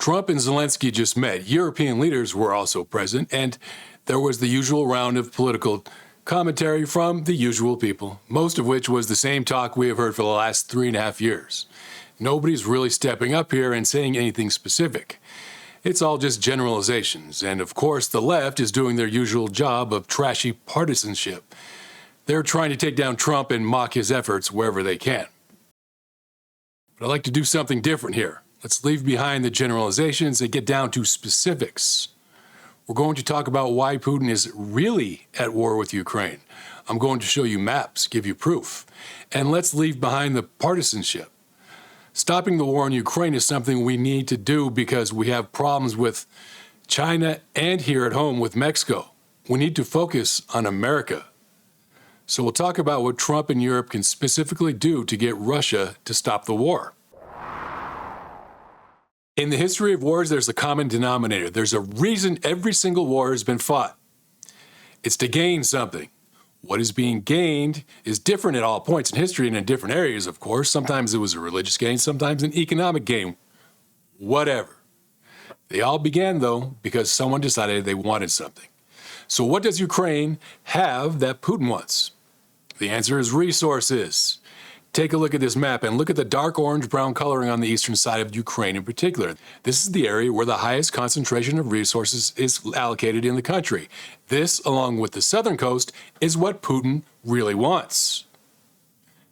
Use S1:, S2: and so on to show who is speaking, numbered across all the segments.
S1: Trump and Zelensky just met. European leaders were also present, and there was the usual round of political commentary from the usual people, most of which was the same talk we have heard for the last 3.5 years. Nobody's really stepping up here and saying anything specific. It's all just generalizations, and of course the left is doing their usual job of trashy partisanship. They're trying to take down Trump and mock his efforts wherever they can. But I'd like to do something different here. Let's leave behind the generalizations and get down to specifics. We're going to talk about why Putin is really at war with Ukraine. I'm going to show you maps, give you proof. And let's leave behind the partisanship. Stopping the war in Ukraine is something we need to do because we have problems with China and here at home with Mexico. We need to focus on America. So we'll talk about what Trump and Europe can specifically do to get Russia to stop the war. In the history of wars, there's a common denominator. There's a reason every single war has been fought. It's to gain something. What is being gained is different at all points in history and in different areas, of course. Sometimes it was a religious gain, sometimes an economic gain, whatever. They all began, though, because someone decided they wanted something. So what does Ukraine have that Putin wants? The answer is resources. Take a look at this map and look at the dark orange-brown coloring on the eastern side of Ukraine in particular. This is the area where the highest concentration of resources is allocated in the country. This, along with the southern coast, is what Putin really wants.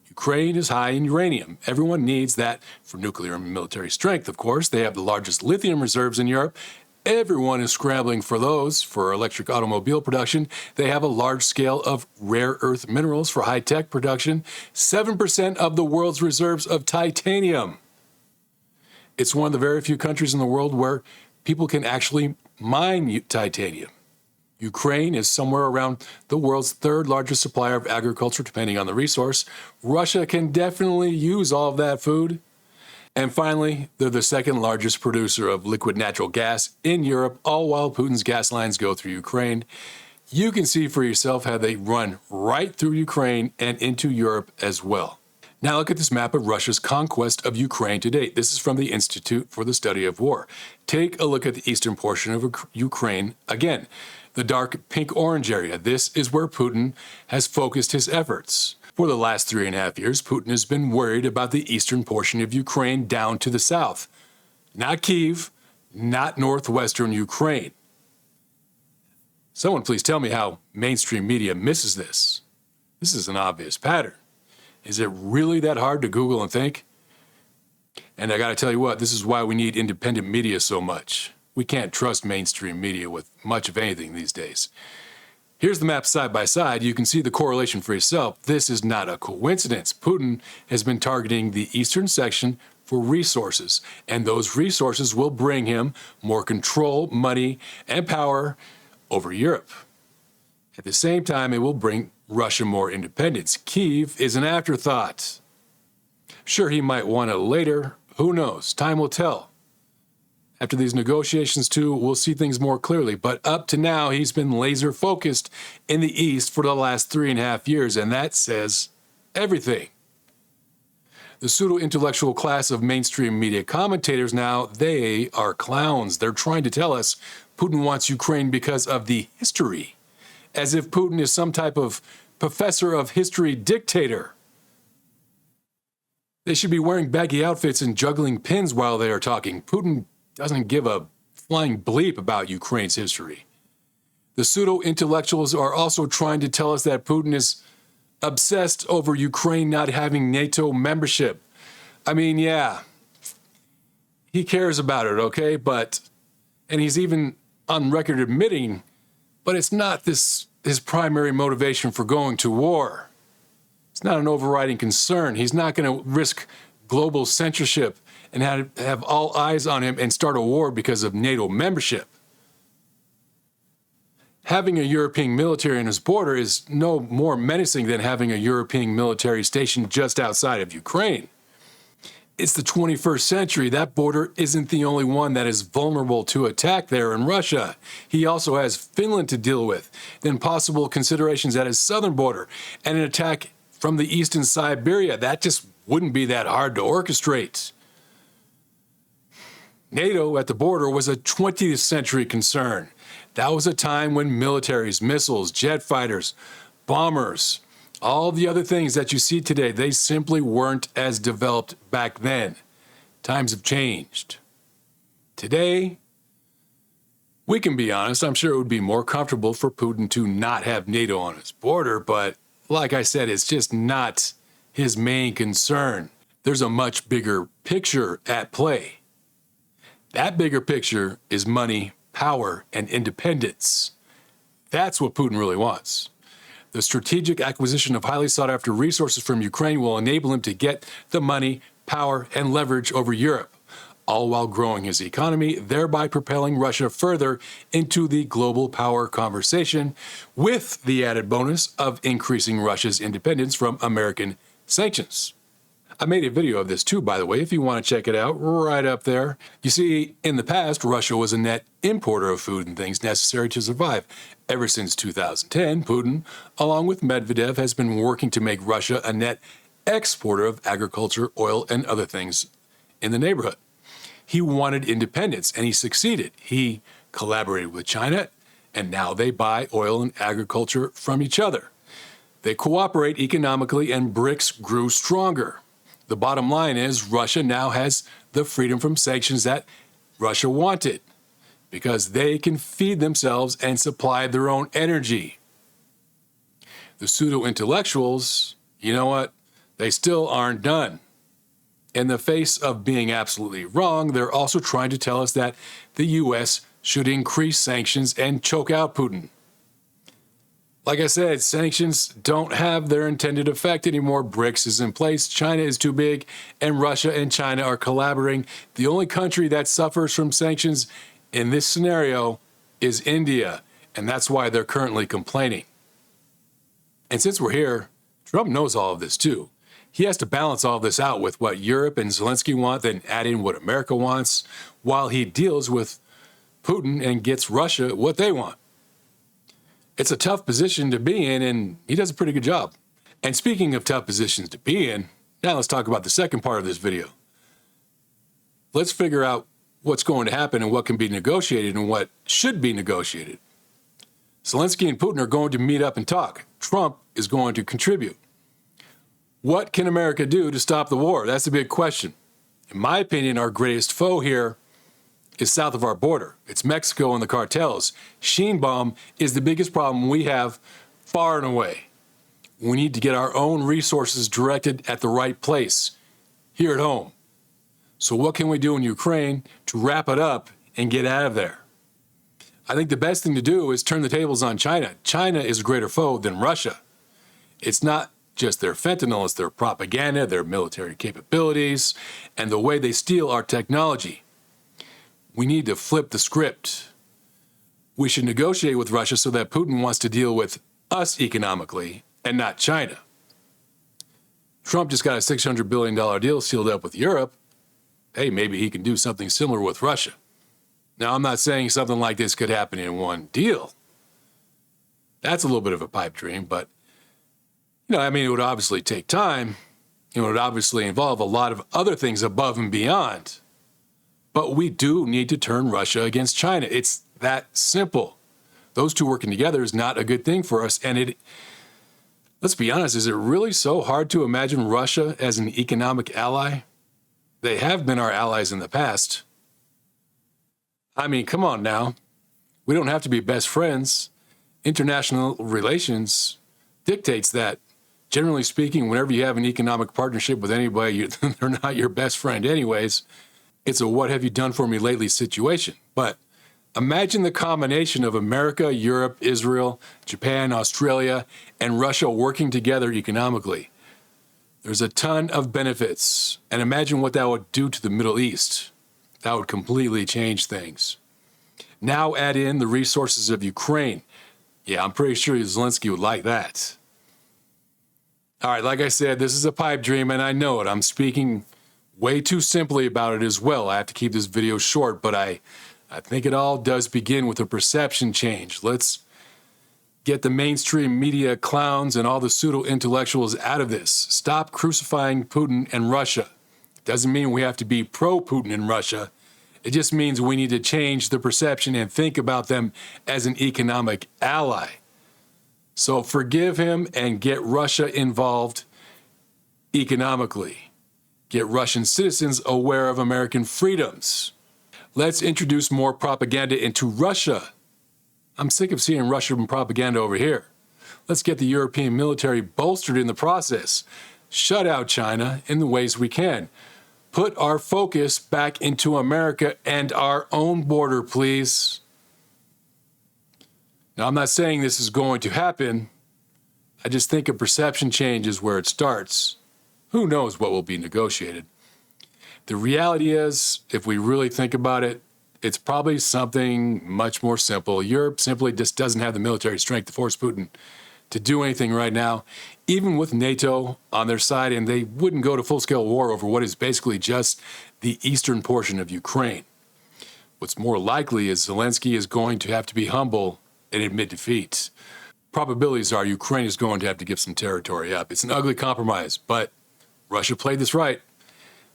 S1: Ukraine is high in uranium. Everyone needs that for nuclear and military strength, of course. They have the largest lithium reserves in Europe. Everyone is scrambling for those for electric automobile production. They have a large scale of rare earth minerals for high-tech production. 7% of the world's reserves of titanium. It's one of the very few countries in the world where people can actually mine titanium. Ukraine is somewhere around the world's third largest supplier of agriculture, depending on the resource. Russia can definitely use all of that food. And finally, they're the second largest producer of liquid natural gas in Europe, all while Putin's gas lines go through Ukraine. You can see for yourself how they run right through Ukraine and into Europe as well. Now look at this map of Russia's conquest of Ukraine to date. This is from the Institute for the Study of War. Take a look at the eastern portion of Ukraine. Again, the dark pink-orange area. This is where Putin has focused his efforts. For the last 3.5 years, Putin has been worried about the eastern portion of Ukraine down to the south. Not Kyiv, not northwestern Ukraine. Someone please tell me how mainstream media misses this. This is an obvious pattern. Is it really that hard to Google and think? And I gotta tell you what, this is why we need independent media so much. We can't trust mainstream media with much of anything these days. Here's the map side by side. You can see the correlation for yourself. This is not a coincidence. Putin has been targeting the eastern section for resources, and those resources will bring him more control, money, and power over Europe. At the same time, it will bring Russia more independence. Kyiv is an afterthought. Sure, he might want it later. Who knows? Time will tell. After these negotiations, too, we'll see things more clearly. But up to now, he's been laser-focused in the East for the last 3.5 years, and that says everything. The pseudo-intellectual class of mainstream media commentators now, they are clowns. They're trying to tell us Putin wants Ukraine because of the history, as if Putin is some type of professor of history dictator. They should be wearing baggy outfits and juggling pins while they are talking. Putin doesn't give a flying bleep about Ukraine's history. The pseudo-intellectuals are also trying to tell us that Putin is obsessed over Ukraine not having NATO membership. I mean, yeah, he cares about it, okay? And he's even on record admitting, but it's not his primary motivation for going to war. It's not an overriding concern. He's not going to risk global censorship and have all eyes on him and start a war because of NATO membership. Having a European military on his border is no more menacing than having a European military stationed just outside of Ukraine. It's the 21st century. That border isn't the only one that is vulnerable to attack there in Russia. He also has Finland to deal with, then possible considerations at his southern border, and an attack from the east in Siberia. That just wouldn't be that hard to orchestrate. NATO at the border was a 20th century concern. That was a time when militaries, missiles, jet fighters, bombers, all the other things that you see today, they simply weren't as developed back then. Times have changed. Today, we can be honest, I'm sure it would be more comfortable for Putin to not have NATO on his border, but like I said, it's just not his main concern. There's a much bigger picture at play. That bigger picture is money, power, and independence. That's what Putin really wants. The strategic acquisition of highly sought-after resources from Ukraine will enable him to get the money, power, and leverage over Europe, all while growing his economy, thereby propelling Russia further into the global power conversation, with the added bonus of increasing Russia's independence from American sanctions. I made a video of this too, by the way, if you want to check it out, right up there. You see, in the past, Russia was a net importer of food and things necessary to survive. Ever since 2010, Putin, along with Medvedev, has been working to make Russia a net exporter of agriculture, oil, and other things in the neighborhood. He wanted independence, and he succeeded. He collaborated with China, and now they buy oil and agriculture from each other. They cooperate economically, and BRICS grew stronger. The bottom line is Russia now has the freedom from sanctions that Russia wanted, because they can feed themselves and supply their own energy. The pseudo-intellectuals, you know what? They still aren't done. In the face of being absolutely wrong, they're also trying to tell us that the U.S. should increase sanctions and choke out Putin. Like I said, sanctions don't have their intended effect anymore. BRICS is in place, China is too big, and Russia and China are collaborating. The only country that suffers from sanctions in this scenario is India, and that's why they're currently complaining. And since we're here, Trump knows all of this too. He has to balance all this out with what Europe and Zelensky want, then add in what America wants, while he deals with Putin and gets Russia what they want. It's a tough position to be in, and he does a pretty good job. And speaking of tough positions to be in, now let's talk about the second part of this video. Let's figure out what's going to happen and what can be negotiated and what should be negotiated. Zelensky and Putin are going to meet up and talk. Trump is going to contribute. What can America do to stop the war? That's the big question. In my opinion, our greatest foe here is south of our border. It's Mexico and the cartels. Sheinbaum is the biggest problem we have, far and away. We need to get our own resources directed at the right place, here at home. So what can we do in Ukraine to wrap it up and get out of there? I think the best thing to do is turn the tables on China. China is a greater foe than Russia. It's not just their fentanyl, it's their propaganda, their military capabilities, and the way they steal our technology. We need to flip the script. We should negotiate with Russia so that Putin wants to deal with us economically and not China. Trump just got a $600 billion deal sealed up with Europe. Hey, maybe he can do something similar with Russia. Now, I'm not saying something like this could happen in one deal. That's a little bit of a pipe dream, but, it would obviously take time. It would obviously involve a lot of other things above and beyond. But we do need to turn Russia against China. It's that simple. Those two working together is not a good thing for us. And let's be honest, is it really so hard to imagine Russia as an economic ally? They have been our allies in the past. I mean, come on now. We don't have to be best friends. International relations dictates that. Generally speaking, whenever you have an economic partnership with anybody, they're not your best friend anyways. It's a what have you done for me lately situation. But imagine the combination of America, Europe, Israel, Japan, Australia, and Russia working together economically. There's a ton of benefits. And imagine what that would do to the Middle East. That would completely change things. Now add in the resources of Ukraine. Yeah, I'm pretty sure Zelensky would like that. All right, like I said, this is a pipe dream, and I know it. I'm speaking way too simply about it as well. I have to keep this video short, but I think it all does begin with a perception change. Let's get the mainstream media clowns and all the pseudo-intellectuals out of this. Stop crucifying Putin and Russia. It doesn't mean we have to be pro-Putin in Russia. It just means we need to change the perception and think about them as an economic ally. So forgive him and get Russia involved economically. Get Russian citizens aware of American freedoms. Let's introduce more propaganda into Russia. I'm sick of seeing Russian propaganda over here. Let's get the European military bolstered in the process. Shut out China in the ways we can. Put our focus back into America and our own border, please. Now, I'm not saying this is going to happen. I just think a perception change is where it starts. Who knows what will be negotiated? The reality is, if we really think about it, it's probably something much more simple. Europe simply just doesn't have the military strength to force Putin to do anything right now, even with NATO on their side, and they wouldn't go to full-scale war over what is basically just the eastern portion of Ukraine. What's more likely is Zelensky is going to have to be humble and admit defeat. Probabilities are Ukraine is going to have to give some territory up. It's an ugly compromise, but Russia played this right.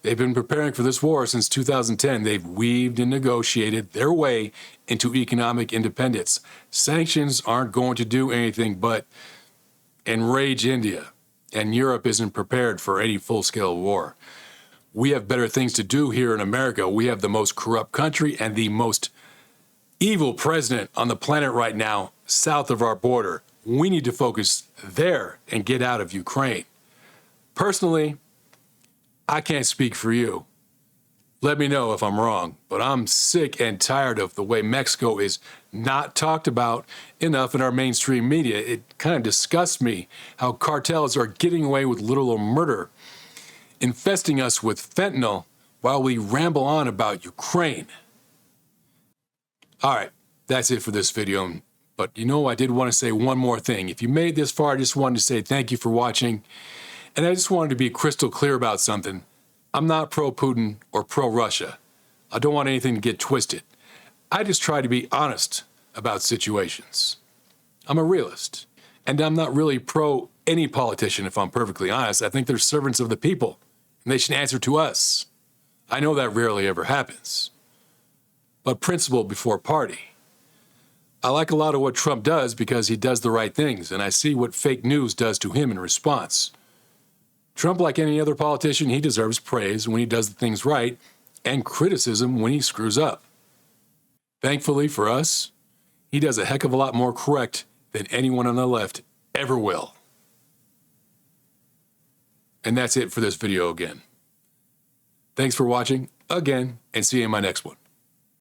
S1: They've been preparing for this war since 2010. They've weaved and negotiated their way into economic independence. Sanctions aren't going to do anything but enrage India, and Europe isn't prepared for any full-scale war. We have better things to do here in America. We have the most corrupt country and the most evil president on the planet right now, south of our border. We need to focus there and get out of Ukraine. Personally, I can't speak for you. Let me know if I'm wrong, but I'm sick and tired of the way Mexico is not talked about enough in our mainstream media. It kind of disgusts me how cartels are getting away with little old murder, infesting us with fentanyl while we ramble on about Ukraine. All right, that's it for this video. But I did want to say one more thing. If you made it this far, I just wanted to say thank you for watching. And I just wanted to be crystal clear about something. I'm not pro-Putin or pro-Russia. I don't want anything to get twisted. I just try to be honest about situations. I'm a realist. And I'm not really pro any politician, if I'm perfectly honest. I think they're servants of the people, and they should answer to us. I know that rarely ever happens. But principle before party. I like a lot of what Trump does because he does the right things, and I see what fake news does to him in response. Trump, like any other politician, he deserves praise when he does the things right and criticism when he screws up. Thankfully for us, he does a heck of a lot more correct than anyone on the left ever will. And that's it for this video again. Thanks for watching again, and see you in my next one.